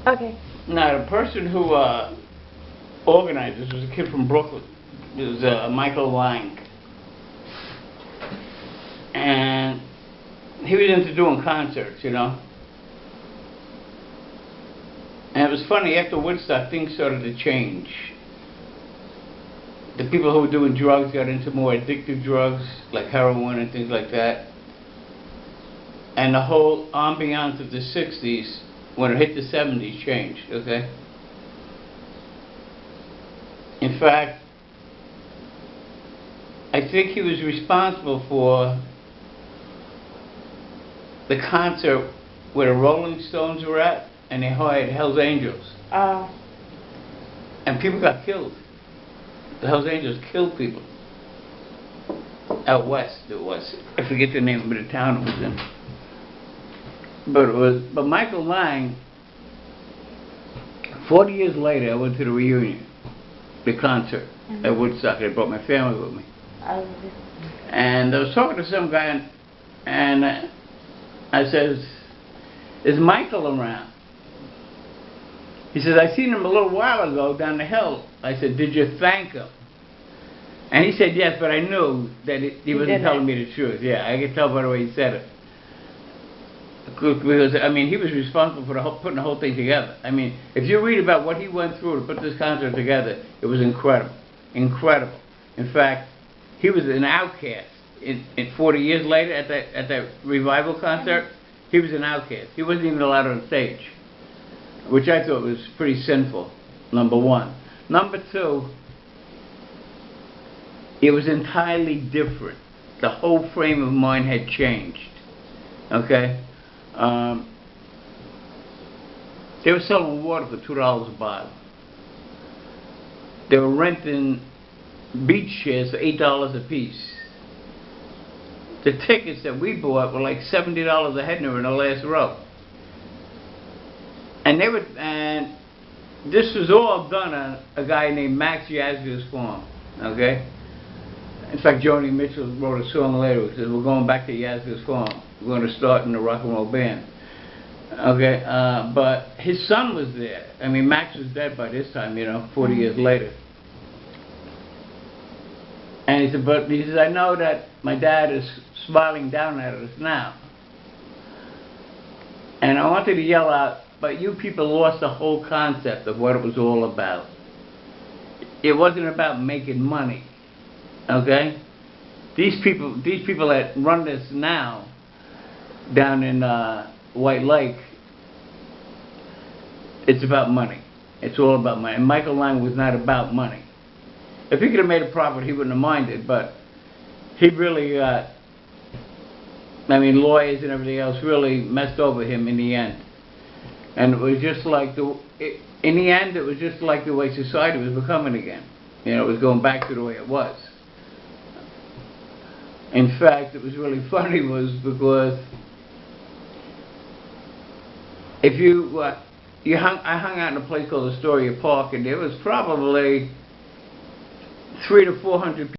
Okay. Now, the person who organized this was a kid from Brooklyn. It was Michael Lang. And he was into doing concerts, you know. And it was funny, after Woodstock, things started to change. The people who were doing drugs got into more addictive drugs, like heroin and things like that. And the whole ambiance of the 60s, when it hit the 70s, changed, okay? In fact, I think he was responsible for the concert where the Rolling Stones were at, and they hired Hell's Angels. Oh. And people got killed. The Hell's Angels killed people. Out west, it was. I forget the name of the town it was in. But Michael Lang, 40 years later, I went to the reunion, the concert at Woodstock. I brought my family with me. And I was talking to some guy, and I says, "Is Michael around?" He says, "I seen him a little while ago down the hill." I said, "Did you thank him?" And he said, "Yes, but I knew that he wasn't telling me the truth." Yeah, I could tell by the way he said it. Because, I mean, he was responsible for putting the whole thing together. I mean, if you read about what he went through to put this concert together, it was incredible. Incredible. In fact, he was an outcast. In 40 years later, at that revival concert, he was an outcast. He wasn't even allowed on stage, which I thought was pretty sinful, number one. Number two, it was entirely different. The whole frame of mind had changed. Okay? They were selling water for $2 a bottle. They were renting beach chairs for $8 a piece. The tickets that we bought were like $70 a head, and they were in the last row. And this was all done on a guy named Max Yazgo's farm. Okay? In fact, Joni Mitchell wrote a song later which says, "We're going back to Yazgo's farm. We're going to start in the rock and roll band." Okay, but his son was there. I mean, Max was dead by this time, you know, 40 years later. And he said, "I know that my dad is smiling down at us now. And I wanted to yell out, but you people lost the whole concept of what it was all about. It wasn't about making money. Okay? These people that run this now down in White Lake, it's about money. It's all about money. And Michael Lang was not about money. If he could have made a profit, he wouldn't have minded, but he really got, I mean, lawyers and everything else really messed over him in the end. And it was just like in the end, it was just like the way society was becoming again. You know, it was going back to the way it was. In fact, it was really funny was because if I hung out in a place called Astoria Park, and there was probably 300 to 400 people